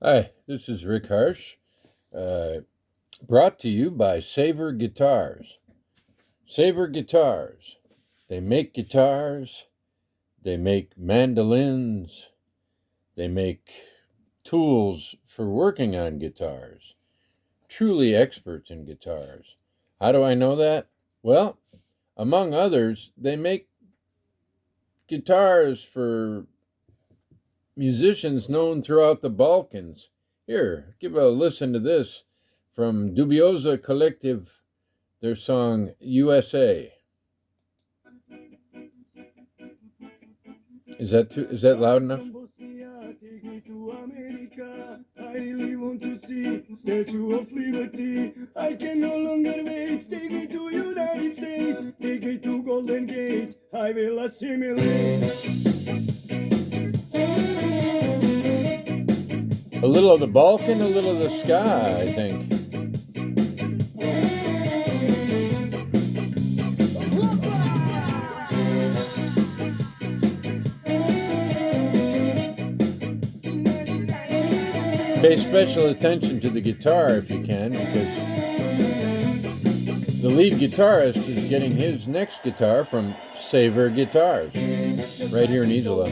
Hi, this is Rick Harsh, brought to you by Saver Guitars. Saver Guitars. They make guitars, they make mandolins, they make tools for working on guitars. Truly experts in guitars. How do I know that? Well, among others, they make guitars for musicians known throughout the Balkans. Here, give a listen to this from Dubioza Collective, their song USA. Is that loud enough? Take me to America. I really want to see Statue of Liberty. I can no longer wait. Take me to United States. Take me to Golden Gate. I will assimilate. A little of the Balkan, a little of the ska, I think. Pay special attention to the guitar if you can, because the lead guitarist is getting his next guitar from Saver Guitars, right here in Isola.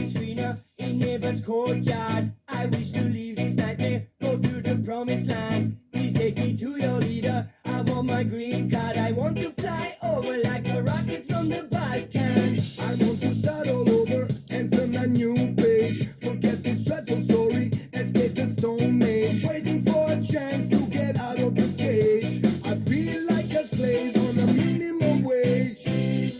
In neighbor's courtyard, I wish to leave this nightmare, go to the promised land. Please take me to your leader. I want my green card. I want to fly over like a rocket from the Balkans. I want to start all over and turn a new page. Forget this dreadful story, escape the Stone Age. Waiting for a chance to get out of the cage. I feel like a slave on a minimum wage.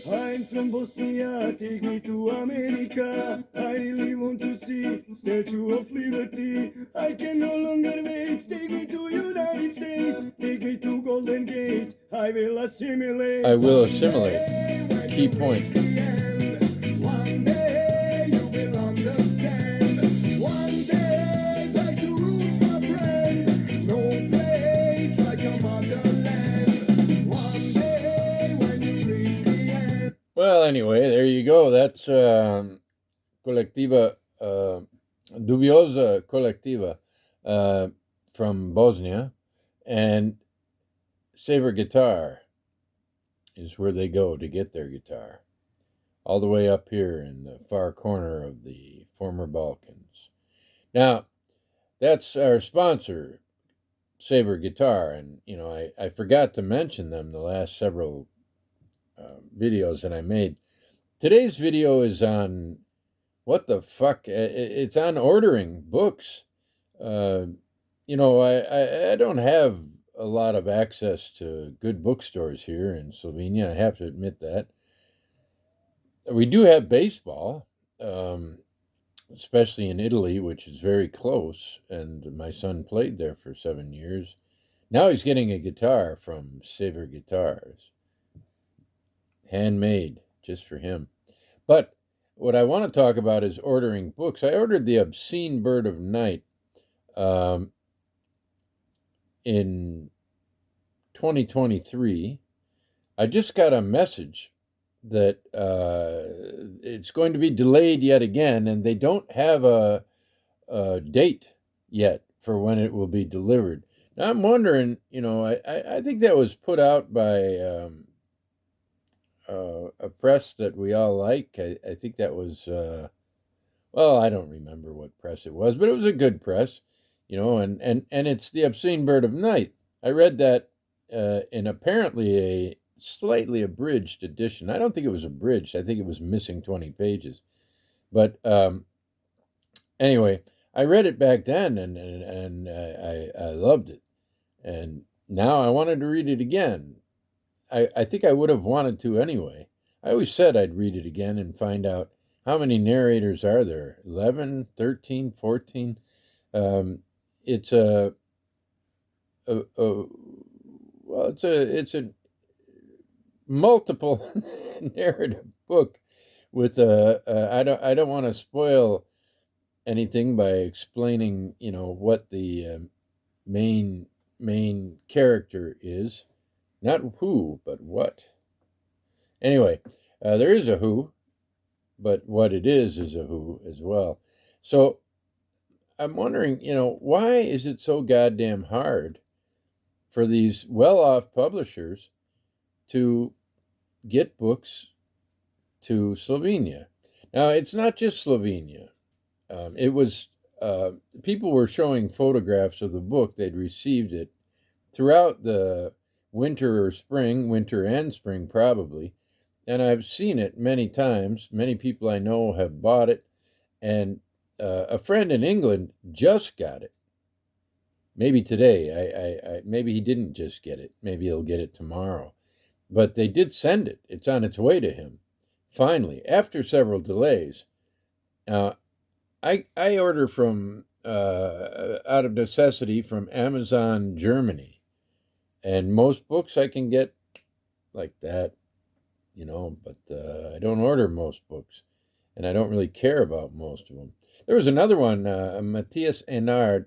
I'm from Bosnia, take me to America. I really want to see Statue of Liberty. I can no longer wait. Take me to United States. Take me to Golden Gate. I will assimilate. I will assimilate. Key point. One day you will understand. One day back to roots, my friend. No place like a motherland. One day when you reach the end. Well, anyway, there you go. That's Collectiva, Dubioza Collectiva from Bosnia. And Saver Guitar is where they go to get their guitar, all the way up here in the far corner of the former Balkans. Now, that's our sponsor, Saver Guitar, and I forgot to mention them the last several videos that I made. Today's video is on what the fuck. It's on ordering books. I don't have a lot of access to good bookstores here in Slovenia. I have to admit that. We do have baseball, especially in Italy, which is very close, and my son played there for 7 years. Now he's getting a guitar from Saver Guitars, handmade just for him. But what I want to talk about is ordering books. I ordered The Obscene Bird of Night in 2023. I just got a message that it's going to be delayed yet again, and they don't have a date yet for when it will be delivered. Now I'm wondering, I think that was put out by a press that we all like. I think that was, well, I don't remember what press it was, but it was a good press, and it's The Obscene Bird of Night. I read that in apparently a slightly abridged edition. I don't think it was abridged. I think it was missing 20 pages. But anyway, I read it back then, and I loved it. And now I wanted to read it again. I think I would have wanted to anyway. I always said I'd read it again and find out how many narrators are there. 11, 13, 14. It's well, it's a multiple narrative book with I don't want to spoil anything by explaining what the main character is, not who but what. Anyway, there is a who, but what it is a who as well. So I'm wondering, why is it so goddamn hard for these well-off publishers to get books to Slovenia? Now, it's not just Slovenia. It was people were showing photographs of the book. They'd received it throughout the winter and spring probably, and I've seen it many times. Many people I know have bought it, and a friend in England just got it. Maybe today. Maybe he didn't just get it. Maybe he'll get it tomorrow. But they did send it. It's on its way to him. Finally, after several delays. I order from out of necessity from Amazon Germany, and most books I can get like that, but I don't order most books, and I don't really care about most of them. There was another one, Matthias Enard,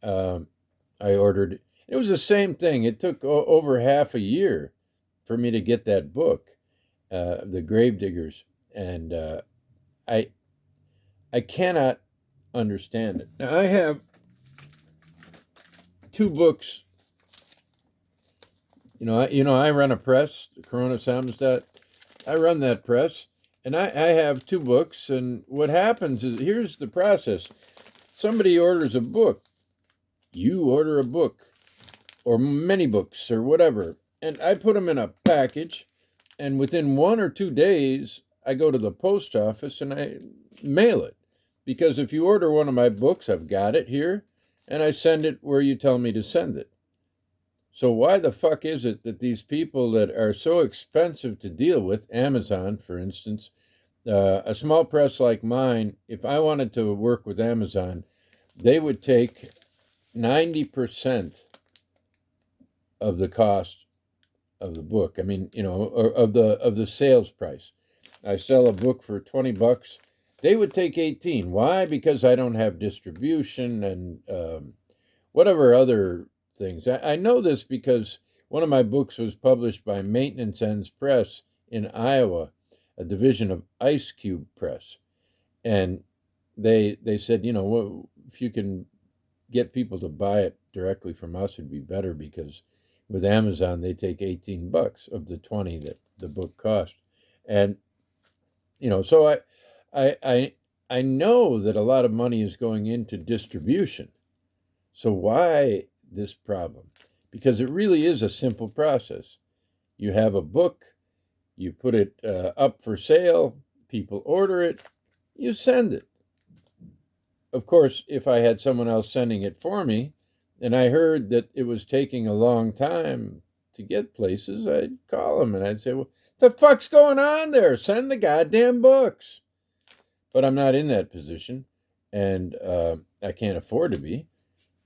I ordered. It was the same thing. It took over half a year for me to get that book, The Gravediggers, and I I cannot understand it. Now, I have two books. I run a press, Corona Samstadt. I run that press, and I have two books. And what happens is, here's the process: somebody orders a book, you order a book, or many books, or whatever, and I put them in a package. And within 1 or 2 days, I go to the post office and I mail it. Because if you order one of my books, I've got it here, and I send it where you tell me to send it. So why the fuck is it that these people that are so expensive to deal with, Amazon, for instance, a small press like mine, if I wanted to work with Amazon, they would take 90% of the cost of the book. I mean, of the sales price. I sell a book for $20. They would take 18. Why? Because I don't have distribution and whatever other things. I know this because one of my books was published by Maintenance Ends Press in Iowa, a division of Ice Cube Press, and they said, if you can get people to buy it directly from us, it'd be better, because with Amazon they take $18 of the 20 that the book cost, and so I know that a lot of money is going into distribution. So why this problem? Because it really is a simple process. You have a book, you put it up for sale, people order it, you send it. Of course, if I had someone else sending it for me, and I heard that it was taking a long time to get places, I'd call them and I'd say, well, the fuck's going on there? Send the goddamn books. But I'm not in that position, and I can't afford to be.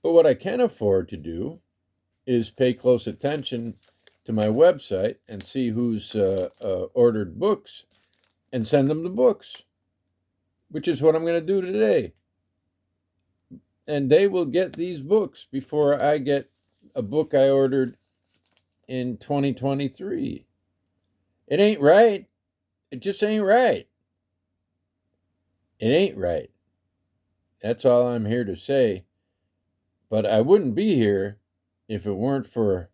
But what I can afford to do is pay close attention to my website and see who's ordered books and send them the books, which is what I'm going to do today. And they will get these books before I get a book I ordered in 2023. It ain't right. It just ain't right. It ain't right. That's all I'm here to say. But I wouldn't be here if it weren't for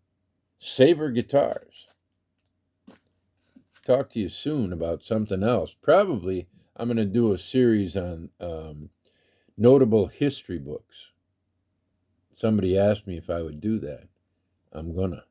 Saver Guitars. Talk to you soon about something else. Probably I'm going to do a series on notable history books. Somebody asked me if I would do that. I'm gonna.